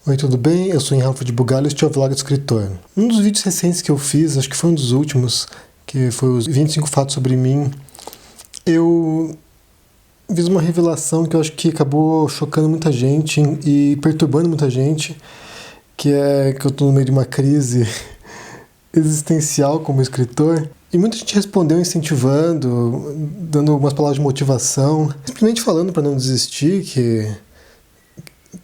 Oi, tudo bem? Eu sou Ralph de Bugalho e este é o Vlog do Escritor. Um dos vídeos recentes que eu fiz, acho que foi um dos últimos, que foi os 25 fatos sobre mim, eu fiz uma revelação que eu acho que acabou chocando muita gente e perturbando muita gente, que é que eu estou no meio de uma crise existencial como escritor. E muita gente respondeu incentivando, dando algumas palavras de motivação, simplesmente falando para não desistir,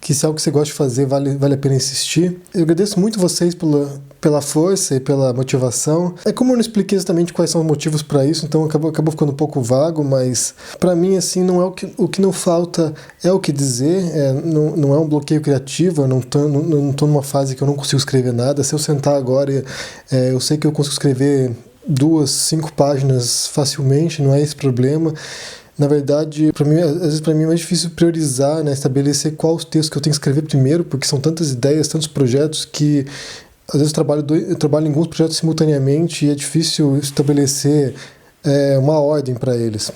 que se é algo que você gosta de fazer, vale a pena insistir. Eu agradeço muito vocês pela força e pela motivação. É como eu não expliquei exatamente quais são os motivos para isso, então acabou ficando um pouco vago, mas para mim, assim, não é o que não falta é o que dizer, não é um bloqueio criativo, eu não tô numa fase que eu não consigo escrever nada. Se eu sentar agora, eu sei que eu consigo escrever 2, 5 páginas facilmente, não é esse problema. Na verdade, às vezes para mim é mais difícil priorizar, né, estabelecer qual os textos que eu tenho que escrever primeiro, porque são tantas ideias, tantos projetos que às vezes eu trabalho em alguns projetos simultaneamente e é difícil estabelecer uma ordem para eles.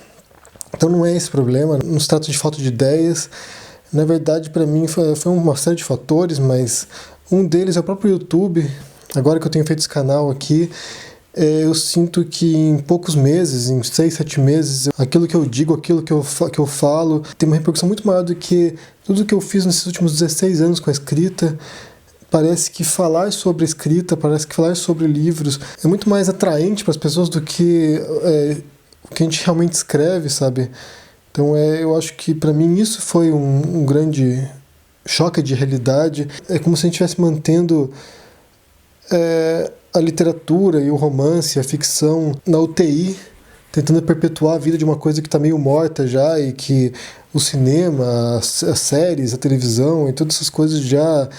Então não é esse problema, não se trata de falta de ideias. Na verdade, para mim foi uma série de fatores, mas um deles é o próprio YouTube. Agora que eu tenho feito esse canal aqui, eu sinto que em poucos meses, em 6, 7 meses, aquilo que eu digo, aquilo que eu falo, tem uma repercussão muito maior do que tudo que eu fiz nesses últimos 16 anos com a escrita. Parece que falar sobre escrita, parece que falar sobre livros é muito mais atraente para as pessoas do que o que a gente realmente escreve, sabe? Então eu acho que para mim isso foi um grande choque de realidade. É como se a gente estivesse mantendo a literatura e o romance, a ficção na UTI, tentando perpetuar a vida de uma coisa que está meio morta já, e que o cinema, as séries, a televisão e todas essas coisas já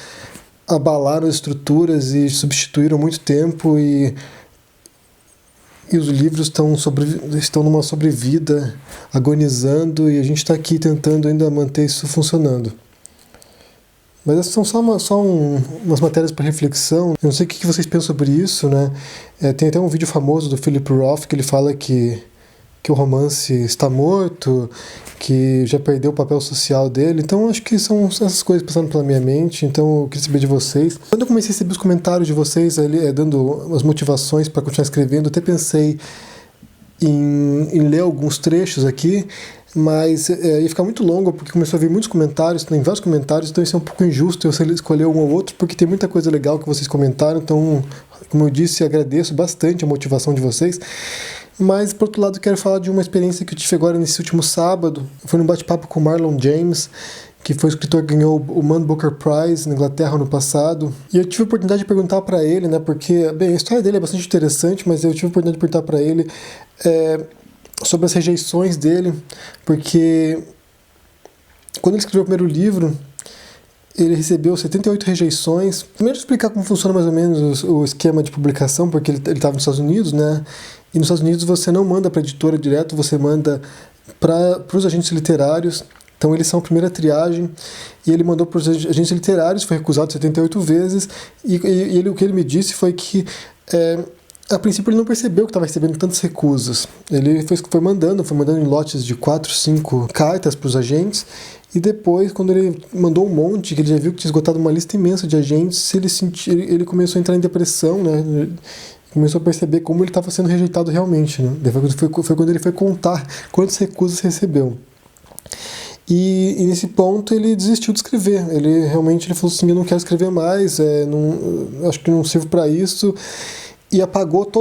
abalaram as estruturas e substituíram muito tempo, e os livros estão numa sobrevida, agonizando, e a gente está aqui tentando ainda manter isso funcionando. Mas essas são umas matérias para reflexão. Eu não sei o que vocês pensam sobre isso, né? Tem até um vídeo famoso do Philip Roth que ele fala que o romance está morto, que já perdeu o papel social dele. Então acho que são essas coisas passando pela minha mente. Então eu queria saber de vocês. Quando eu comecei a receber os comentários de vocês, dando as motivações para continuar escrevendo, eu até pensei em ler alguns trechos aqui, mas ia ficar muito longo, porque começou a vir muitos comentários, tem vários comentários, então isso é um pouco injusto eu escolher um ou outro, porque tem muita coisa legal que vocês comentaram. Então, como eu disse, agradeço bastante a motivação de vocês. Mas, por outro lado, quero falar de uma experiência que eu tive agora nesse último sábado. Foi num bate-papo com o Marlon James, que foi o escritor que ganhou o Man Booker Prize na Inglaterra no passado. E eu tive a oportunidade de perguntar para ele, né, porque, bem, a história dele é bastante interessante, mas eu tive a oportunidade de perguntar para ele sobre as rejeições dele, porque quando ele escreveu o primeiro livro, ele recebeu 78 rejeições. Primeiro explicar como funciona mais ou menos o esquema de publicação, porque ele estava nos Estados Unidos, né? E nos Estados Unidos você não manda para a editora direto, você manda para os agentes literários. Então eles são a primeira triagem, e ele mandou para os agentes literários, foi recusado 78 vezes, e o que ele me disse foi que a princípio ele não percebeu que estava recebendo tantas recusas. Ele foi mandando em lotes de 4, 5 cartas para os agentes, e depois, quando ele mandou um monte, que ele já viu que tinha esgotado uma lista imensa de agentes, ele começou a entrar em depressão, né? Começou a perceber como ele estava sendo rejeitado realmente, né? Foi quando ele foi contar quantas recusas recebeu. E nesse ponto ele desistiu de escrever. Ele falou assim: eu não quero escrever mais, acho que não sirvo para isso. E apagou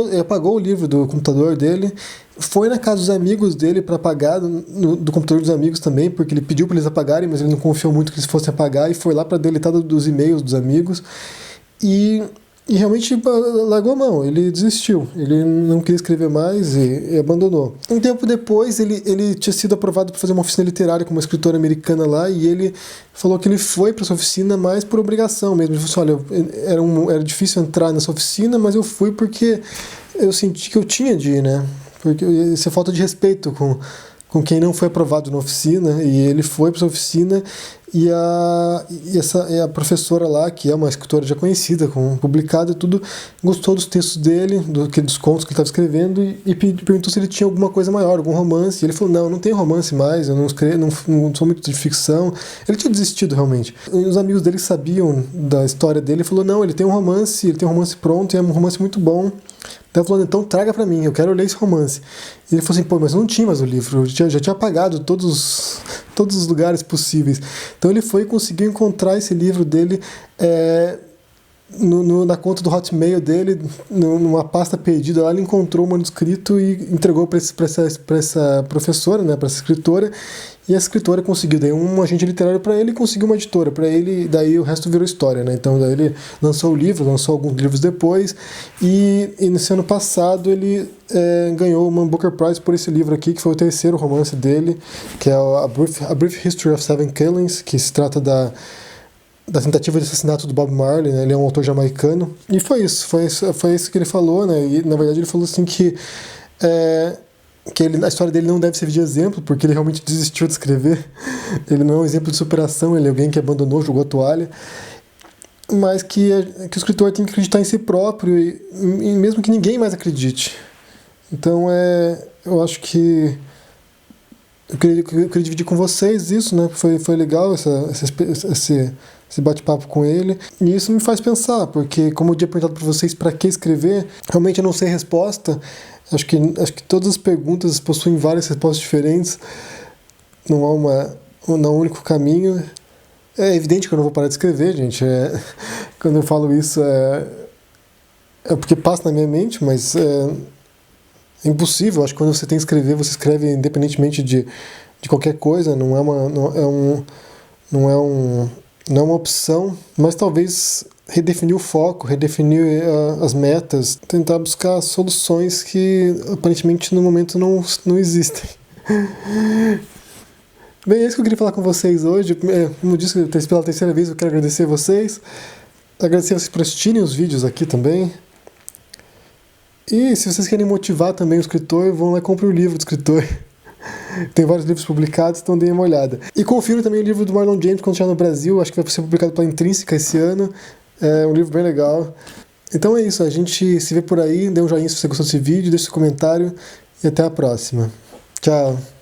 o livro do computador dele. Foi na casa dos amigos dele para apagar do computador dos amigos também, porque ele pediu para eles apagarem, mas ele não confiou muito que eles fossem apagar, e foi lá para deletar dos e-mails dos amigos. E realmente largou a mão, ele desistiu, ele não queria escrever mais e abandonou. Um tempo depois, ele tinha sido aprovado para fazer uma oficina literária com uma escritora americana lá, e ele falou que ele foi para essa oficina mais por obrigação mesmo. Ele falou assim: olha, era difícil entrar nessa oficina, mas eu fui porque eu senti que eu tinha de ir, né? Porque isso é falta de respeito com quem não foi aprovado na oficina, e ele foi para essa oficina, E a professora lá, que é uma escritora já conhecida, publicada e tudo, gostou dos textos dele, dos contos que ele estava escrevendo, e perguntou se ele tinha alguma coisa maior, algum romance. E ele falou: não, não tem romance mais, eu não escrevo, não sou muito de ficção. Ele tinha desistido realmente. E os amigos dele sabiam da história dele, e falou: não, ele tem um romance pronto, e é um romance muito bom. Daí ela falou: então traga pra mim, eu quero ler esse romance. E ele falou assim: pô, mas eu não tinha mais o livro, eu já tinha apagado todos os lugares possíveis. Então ele foi e conseguiu encontrar esse livro dele na conta do Hotmail dele, numa pasta perdida lá. Ele encontrou o manuscrito e entregou para essa professora, né, para essa escritora. E a escritora conseguiu daí um agente literário para ele e conseguiu uma editora para ele, e daí o resto virou história, né? Então daí ele lançou o livro, lançou alguns livros depois, e nesse ano passado ele ganhou uma Booker Prize por esse livro aqui, que foi o terceiro romance dele, que é A Brief History of Seven Killings, que se trata da tentativa de assassinato do Bob Marley, né? Ele é um autor jamaicano. E foi isso que ele falou, né? E na verdade ele falou assim que a história dele não deve servir de exemplo, porque ele realmente desistiu de escrever. Ele não é um exemplo de superação, ele é alguém que abandonou, jogou a toalha. Mas que o escritor tem que acreditar em si próprio, e mesmo que ninguém mais acredite. Então eu acho que eu queria dividir com vocês isso, né? Foi legal esse bate-papo com ele. E isso me faz pensar, porque como eu tinha perguntado para vocês para que escrever, realmente eu não sei a resposta. Acho que todas as perguntas possuem várias respostas diferentes. Não há um único caminho. É evidente que eu não vou parar de escrever, gente. Quando eu falo isso é porque passa na minha mente, mas é impossível. Acho que quando você tem que escrever, você escreve independentemente de qualquer coisa. Não é uma opção, mas talvez redefinir o foco, redefinir as metas, tentar buscar soluções que aparentemente no momento não existem. Bem, é isso que eu queria falar com vocês hoje. Como eu disse, pela terceira vez eu quero agradecer vocês. Agradecer vocês por assistirem os vídeos aqui também. E se vocês querem motivar também o escritor, vão lá e comprem o livro do escritor. Tem vários livros publicados, então deem uma olhada. E confiram também o livro do Marlon James quando chegar no Brasil. Acho que vai ser publicado pela Intrínseca esse ano. É um livro bem legal. Então é isso, a gente se vê por aí. Dê um joinha se você gostou desse vídeo, deixe seu comentário e até a próxima. Tchau!